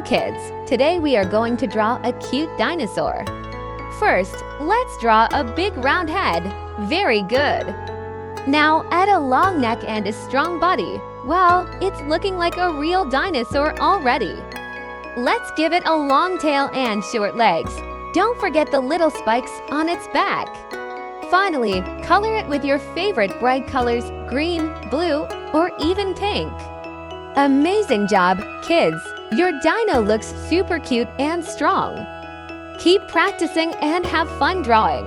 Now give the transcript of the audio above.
kids! Today we are going to draw a cute dinosaur. First, let's draw a big round head. Very good! Now add a long neck and a strong body. Well, it's looking like a real dinosaur already. Let's give it a long tail and short legs. Don't forget the little spikes on its back. Finally, color it with your favorite bright colors, green, blue, or even pink. Amazing job, kids! Your dino looks super cute and strong. Keep practicing and have fun drawing.